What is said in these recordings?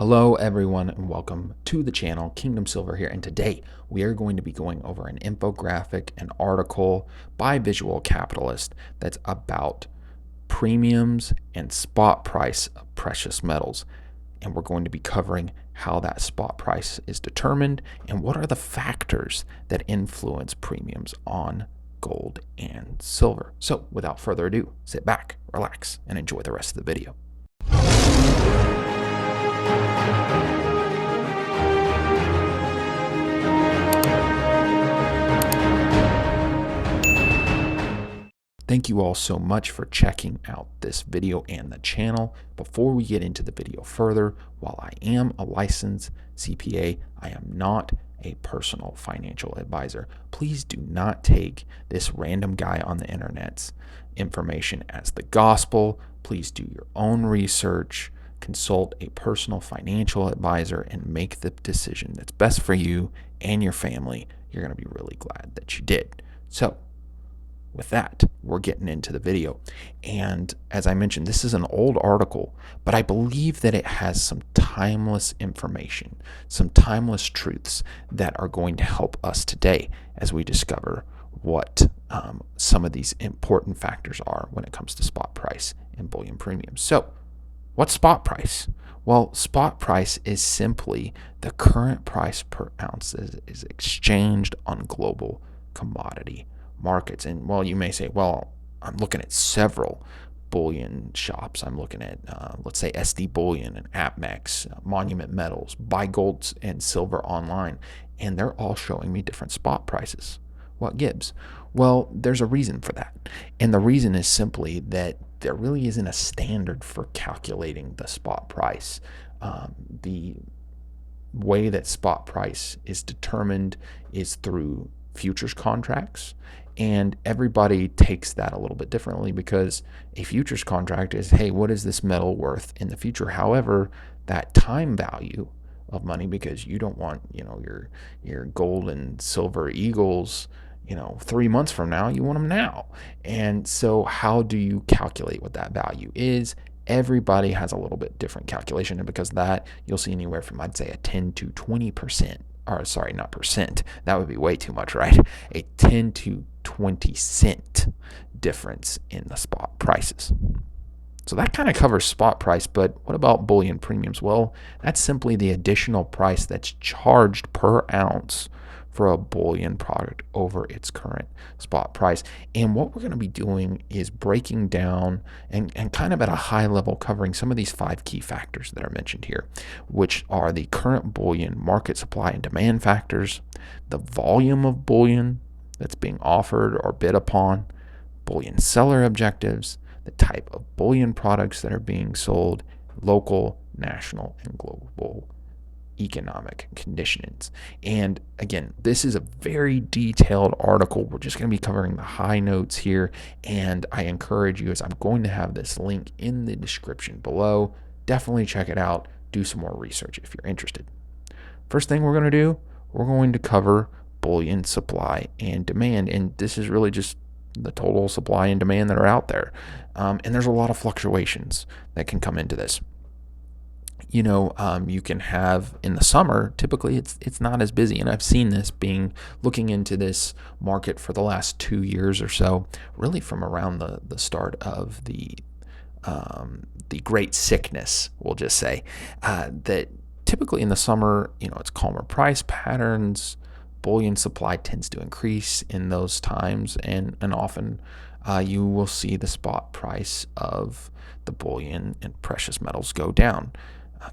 Hello everyone and welcome to the channel. Kingdom Silver here, and today we are going to be going over an infographic, an article by Visual Capitalist that's about premiums and spot price of precious metals. And we're going to be covering how that spot price is determined and what are the factors that influence premiums on gold and silver. So without further ado, sit back, relax, and enjoy the rest of the video. Thank you all so much for checking out this video and the channel. Before we get into the video further, while I am a licensed CPA, I am not a personal financial advisor. Please do not take this random guy on the internet's information as the gospel. Please do your own research, consult a personal financial advisor, and make the decision that's best for you and your family. You're going to be really glad that you did. So, with that, we're getting into the video. And as I mentioned, this is an old article, but I believe that it has some timeless information, some timeless truths that are going to help us today as we discover what some of these important factors are when it comes to spot price and bullion premiums. So, what's spot price? Well, spot price is simply the current price per ounce is exchanged on global commodity markets. And well, you may say, well, I'm looking at several bullion shops. I'm looking at, let's say, SD Bullion and APMEX, Monument Metals, Buy Gold and Silver Online, and they're all showing me different spot prices. What gives? Well, there's a reason for that. And the reason is simply that there really isn't a standard for calculating the spot price. The way that spot price is determined is through futures contracts, and everybody takes that a little bit differently, because a futures contract is, hey, what is this metal worth in the future? However, that time value of money, because you don't want, your gold and silver eagles, 3 months from now, you want them now. And so how do you calculate what that value is? Everybody has a little bit different calculation, and because of that, you'll see anywhere from, I'd say, a 10 to 20%, or sorry, not percent, that would be way too much, right? A 10 to 20 cent difference in the spot prices. So that kind of covers spot price, but what about bullion premiums? Well, that's simply the additional price that's charged per ounce for a bullion product over its current spot price. And what we're going to be doing is breaking down and kind of at a high level covering some of these 5 key factors that are mentioned here, which are the current bullion market supply and demand factors, the volume of bullion that's being offered or bid upon, bullion seller objectives, the type of bullion products that are being sold, local, national, and global economic conditions. And again, this is a very detailed article. We're just going to be covering the high notes here, and I encourage you, as I'm going to have this link in the description below, definitely check it out. Do some more research if you're interested. First thing we're going to do, we're going to cover bullion supply and demand, and this is really just the total supply and demand that are out there. And there's a lot of fluctuations that can come into this. You can have in the summer, typically it's not as busy, and I've seen this looking into this market for the last 2 years or so, really from around the start of the Great Sickness, we'll just say, that typically in the summer, it's calmer price patterns. Bullion supply tends to increase in those times, and often you will see the spot price of the bullion and precious metals go down.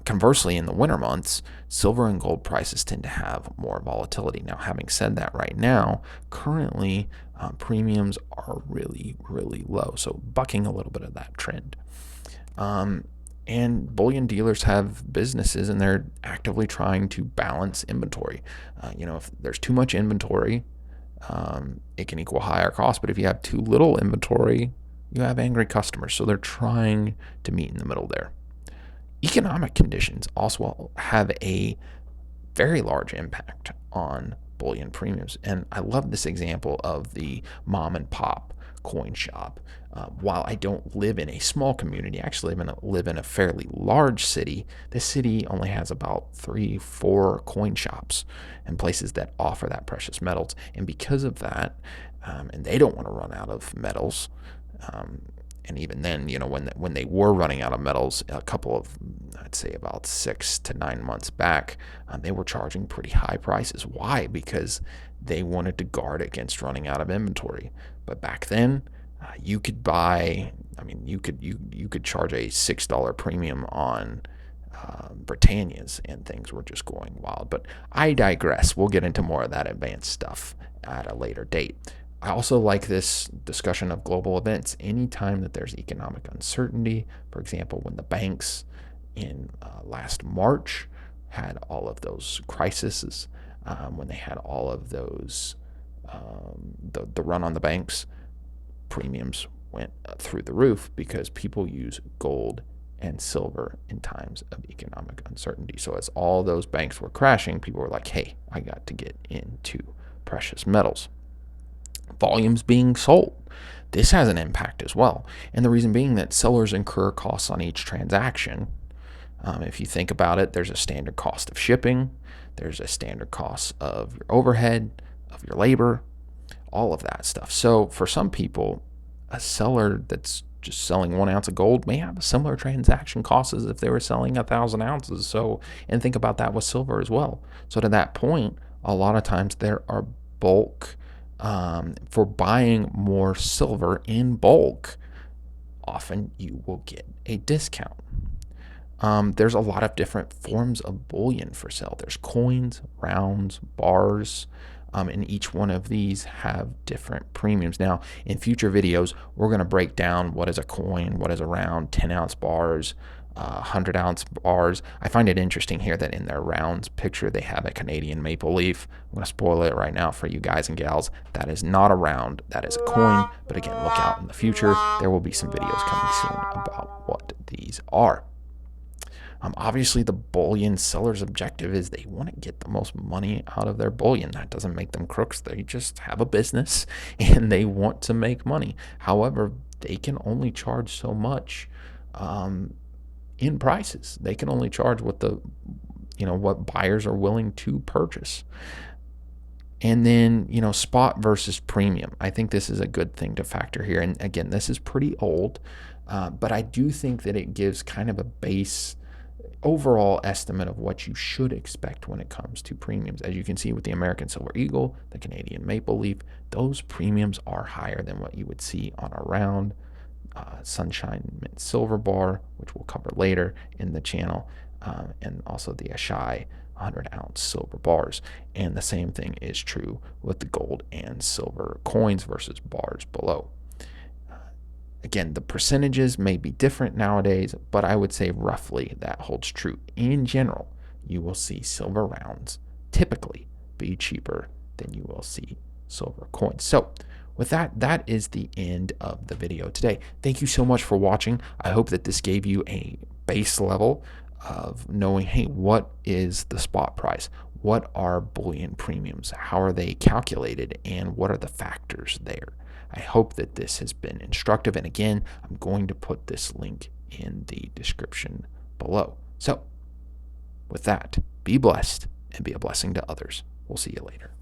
Conversely, in the winter months, silver and gold prices tend to have more volatility. Now, having said that, right now, currently, premiums are really, really low, so bucking a little bit of that trend. And bullion dealers have businesses, and they're actively trying to balance inventory. If there's too much inventory, it can equal higher cost, but if you have too little inventory, you have angry customers. So they're trying to meet in the middle there. Economic conditions also have a very large impact on bullion premiums. And I love this example of the mom and pop coin shop. While I don't live in a small community, I actually live in a fairly large city. This city only has about 3-4 coin shops and places that offer that precious metals. And because of that, and they don't want to run out of metals. And even then, when they were running out of metals, a couple of, I'd say about 6 to 9 months back, they were charging pretty high prices. Why? Because they wanted to guard against running out of inventory. But back then, you could buy. I mean, you could charge a $6 premium on Britannias, and things were just going wild. But I digress. We'll get into more of that advanced stuff at a later date. I also like this discussion of global events. Anytime that there's economic uncertainty, for example, when the banks in last March had all of those crises, when they had all of those, the run on the banks, premiums went through the roof because people use gold and silver in times of economic uncertainty. So as all those banks were crashing, people were like, hey, I got to get into precious metals. Volumes being sold. This has an impact as well. And the reason being that sellers incur costs on each transaction. If you think about it, there's a standard cost of shipping, there's a standard cost of your overhead, of your labor, all of that stuff. So for some people, a seller that's just selling 1 ounce of gold may have a similar transaction cost as if they were selling 1,000 ounces. So, and think about that with silver as well. So to that point, a lot of times there are bulk, for buying more silver in bulk, often you will get a discount. There's a lot of different forms of bullion for sale. There's coins, rounds, bars, and each one of these have different premiums. Now, in future videos, we're going to break down what is a coin, what is a round, 10-ounce bars, 100-ounce bars. I find it interesting here that in their rounds picture, they have a Canadian maple leaf. I'm going to spoil it right now for you guys and gals. That is not a round, that is a coin. But again, look out in the future. There will be some videos coming soon about what these are. Obviously, the bullion seller's objective is they want to get the most money out of their bullion. That doesn't make them crooks. They just have a business and they want to make money. However, they can only charge so much in prices. They can only charge what what buyers are willing to purchase. And then, spot versus premium. I think this is a good thing to factor here. And again, this is pretty old, but I do think that it gives kind of a base overall estimate of what you should expect when it comes to premiums. As you can see with the American Silver Eagle, the Canadian Maple Leaf, those premiums are higher than what you would see on a round Sunshine Mint Silver Bar, which we'll cover later in the channel, and also the Ashai 100-ounce silver bars. And the same thing is true with the gold and silver coins versus bars below. Again, the percentages may be different nowadays, but I would say roughly that holds true. In general, you will see silver rounds typically be cheaper than you will see silver coins. So with that, that is the end of the video today. Thank you so much for watching. I hope that this gave you a base level of knowing, hey, what is the spot price? What are bullion premiums? How are they calculated? And what are the factors there? I hope that this has been instructive. And again, I'm going to put this link in the description below. So with that, be blessed and be a blessing to others. We'll see you later.